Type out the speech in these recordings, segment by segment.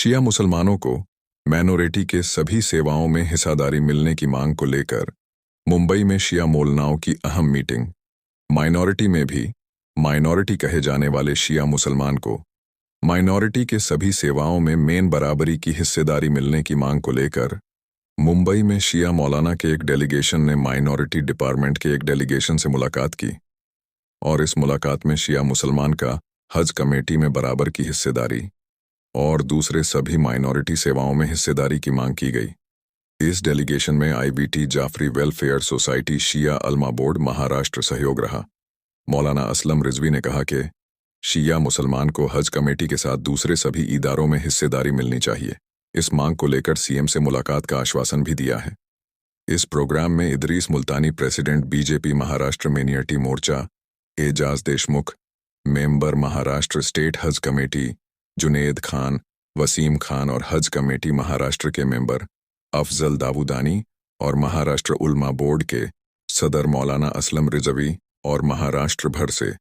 शिया मुसलमानों को माइनॉरिटी के सभी सेवाओं में हिस्सेदारी मिलने की मांग को लेकर मुंबई में शिया मोलनाओं की अहम मीटिंग। माइनॉरिटी में भी माइनॉरिटी कहे जाने वाले शिया मुसलमान को माइनॉरिटी के सभी सेवाओं में मेन बराबरी की हिस्सेदारी मिलने की मांग को लेकर मुंबई में शिया मौलाना के एक डेलीगेशन ने माइनॉरिटी डिपार्टमेंट के एक डेलीगेशन से मुलाकात की और इस मुलाकात में शिया मुसलमान का हज कमेटी में बराबर की हिस्सेदारी और दूसरे सभी माइनॉरिटी सेवाओं में हिस्सेदारी की मांग की गई। इस डेलीगेशन में IBT जाफरी वेलफेयर सोसाइटी शिया अलमा बोर्ड महाराष्ट्र सहयोग रहा। मौलाना असलम रिजवी ने कहा कि शिया मुसलमान को हज कमेटी के साथ दूसरे सभी इदारों में हिस्सेदारी मिलनी चाहिए। इस मांग को लेकर CM से मुलाकात का आश्वासन भी दिया है। इस प्रोग्राम में इदरीस मुल्तानी प्रेसिडेंट BJP महाराष्ट्र मिनियटी मोर्चा, एजाज देशमुख मेंबर महाराष्ट्र स्टेट हज कमेटी, जुनेद खान, वसीम खान और हज कमेटी महाराष्ट्र के मेंबर अफजल दाऊदानी और महाराष्ट्र उल्मा बोर्ड के सदर मौलाना असलम रिजवी और महाराष्ट्र भर से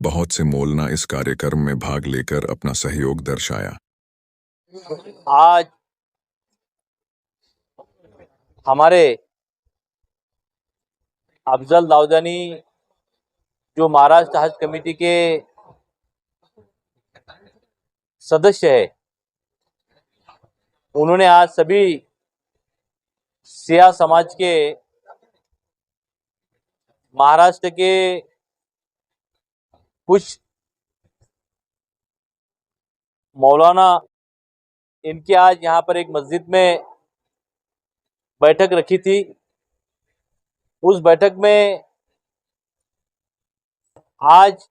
बहुत से मौलाना इस कार्यक्रम में भाग लेकर अपना सहयोग दर्शाया। आज हमारे अफजल दाऊदानी जो महाराष्ट्र हज कमेटी के सदस्य है, उन्होंने आज सभी शिया समाज के महाराष्ट्र के कुछ मौलाना इनके आज यहाँ पर एक मस्जिद में बैठक रखी थी। उस बैठक में आज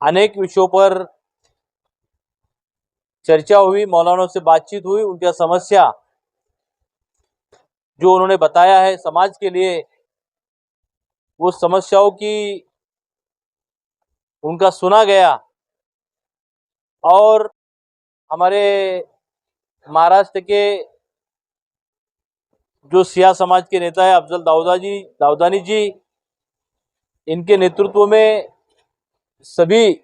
अनेक विषयों पर चर्चा हुई, मौलानों से बातचीत हुई, उनकी समस्या जो उन्होंने बताया है समाज के लिए, वो समस्याओं की उनका सुना गया और हमारे महाराष्ट्र के जो शिया समाज के नेता है अफजल दाऊदानी जी, इनके नेतृत्व में सभी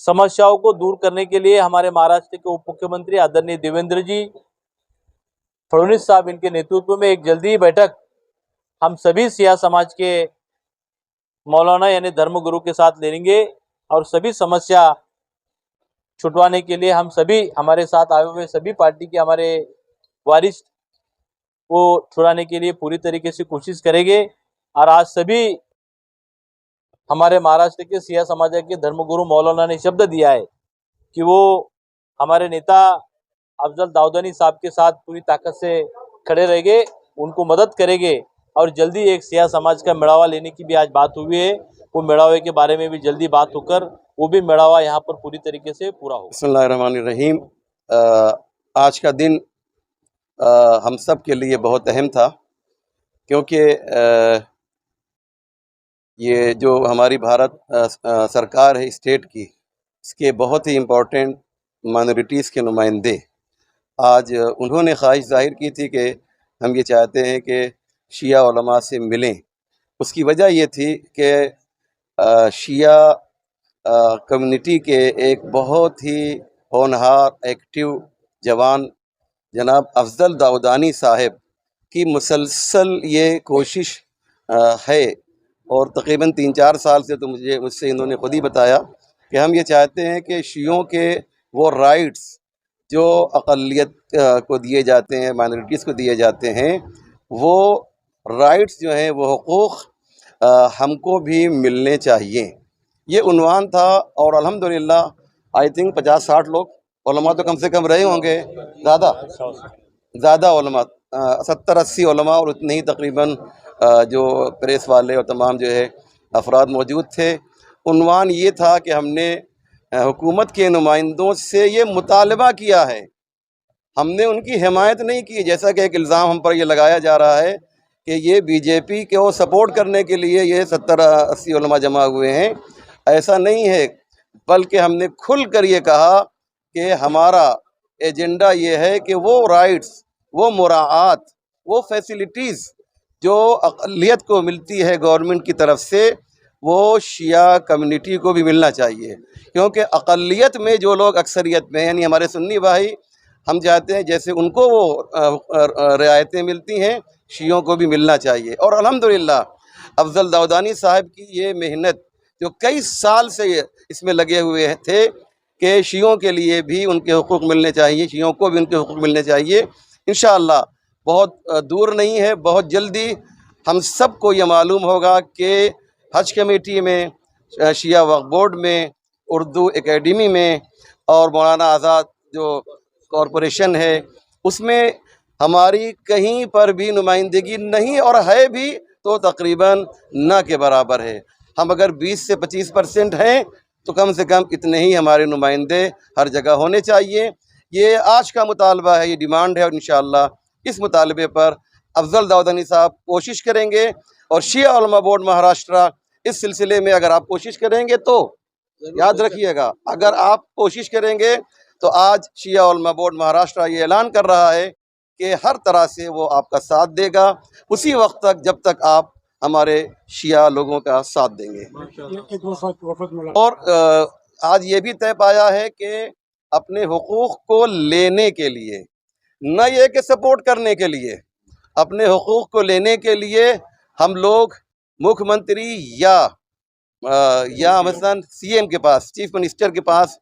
समस्याओं को दूर करने के लिए हमारे महाराष्ट्र के उप मुख्यमंत्री आदरणीय देवेंद्र जी फडणवीस साहब इनके नेतृत्व में एक जल्दी ही बैठक हम सभी शिया समाज के मौलाना यानी धर्मगुरु के साथ लेंगे और सभी समस्या छुटवाने के लिए हम सभी हमारे साथ आए हुए सभी पार्टी के हमारे वरिष्ठ को छुड़ाने के लिए पूरी तरीके से कोशिश करेंगे। और आज सभी हमारे महाराष्ट्र के शिया समाज के धर्मगुरु मौलाना ने शब्द दिया है कि वो हमारे नेता अफजल दाऊदानी साहब के साथ पूरी ताकत से खड़े रहेंगे, उनको मदद करेंगे और जल्दी एक शिया समाज का मेड़ावा लेने की भी आज बात हुई है। वो मेड़ावे के बारे में भी जल्दी बात होकर वो भी मेड़ावा यहाँ पर पूरी तरीके से पूरा हो। बिस्मिल्लाहिर्रहमानिर्रहीम। आज का दिन हम सब के लिए बहुत अहम था, क्योंकि ये जो हमारी भारत सरकार है स्टेट की, इसके बहुत ही इम्पोर्टेंट माइनॉरिटीज़ के नुमाइंदे आज उन्होंने ख्वाहिश जाहिर की थी कि हम ये चाहते हैं कि शिया उलमा से मिलें। उसकी वजह ये थी कि शिया कम्युनिटी के एक बहुत ही होनहार एक्टिव जवान जनाब अफजल दाऊदानी साहब की मुसलसल ये कोशिश है और तकरीबन 3-4 साल से तो मुझसे इन्होंने ख़ुद ही बताया कि हम ये चाहते हैं कि शियों के वो राइट्स जो अक़लियत को दिए जाते हैं, माइनॉरिटीज़ को दिए जाते हैं, वो राइट्स जो हैं, वो हुकूक़ हमको भी मिलने चाहिए। ये उन्वान था और अल्हम्दुलिल्लाह आई थिंक 50-60 लोग उलमा तो कम से कम रहे होंगे, ज़्यादा उलमा 70-80 उलमा और उतने ही तकरीबन जो प्रेस वाले और तमाम जो है अफराद मौजूद थे। उन्वान ये था कि हमने हुकूमत के नुमाइंदों से ये मुतालबा किया है, हमने उनकी हिमायत नहीं की, जैसा कि एक इल्ज़ाम हम पर ये लगाया जा रहा है कि ये BJP को सपोर्ट करने के लिए ये 70-80 उलमा जमा हुए हैं। ऐसा नहीं है, बल्कि हमने खुल कर ये कहा कि हमारा एजेंडा ये है कि वो राइट्स, वो मुराआत, वो फैसिलिटीज़ जो अक़लियत को मिलती है गवर्नमेंट की तरफ से, वो शिया कम्युनिटी को भी मिलना चाहिए, क्योंकि अक़लियत में जो लोग अक्सरियत में यानी हमारे सुन्नी भाई, हम चाहते हैं जैसे उनको वो रियायतें मिलती हैं शियों को भी मिलना चाहिए। और अल्हम्दुलिल्लाह अफजल दाऊदानी साहब की ये मेहनत जो कई साल से इसमें लगे हुए थे कि शियों के लिए भी उनके हुकूक मिलने चाहिए, शियों को भी उनके हुकूक मिलने चाहिए। इंशाअल्लाह बहुत दूर नहीं है, बहुत जल्दी हम सबको ये मालूम होगा कि हज कमेटी में, शिया वक्फ बोर्ड में, उर्दू एकेडमी में और मौलाना आज़ाद जो कॉरपोरेशन है उसमें हमारी कहीं पर भी नुमाइंदगी नहीं, और है भी तो तकरीबन ना के बराबर है। हम अगर 20 से 25% हैं तो कम से कम इतने ही हमारे नुमाइंदे हर जगह होने चाहिए। ये आज का मुतालबा है, ये डिमांड है, और इंशाअल्लाह इस मुतालबे पर अफजल दाऊदानी साहब कोशिश करेंगे। और शिया उलमा बोर्ड महाराष्ट्र इस सिलसिले में अगर आप कोशिश करेंगे तो याद रखिएगा, अगर आप कोशिश करेंगे तो आज शिया उलमा बोर्ड महाराष्ट्र ये ऐलान कर रहा है कि हर तरह से वो आपका साथ देगा उसी वक्त तक जब तक आप हमारे शिया लोगों का साथ देंगे। और आज ये भी तय पाया है कि अपने हुकूक को लेने के लिए, न ये कि सपोर्ट करने के लिए, अपने हुकूक को लेने के लिए हम लोग मुख्यमंत्री या मसलन सीएम के पास, चीफ मिनिस्टर के पास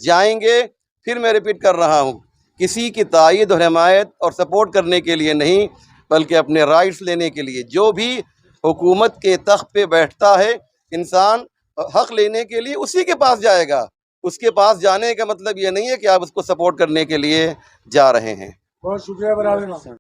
जाएंगे। फिर मैं रिपीट कर रहा हूँ, किसी की तायीद और हिमायत और सपोर्ट करने के लिए नहीं, बल्कि अपने राइट्स लेने के लिए। जो भी हुकूमत के तख्त पे बैठता है इंसान, हक लेने के लिए उसी के पास जाएगा। उसके पास जाने का मतलब ये नहीं है कि आप उसको सपोर्ट करने के लिए जा रहे हैं। बहुत शुक्रिया।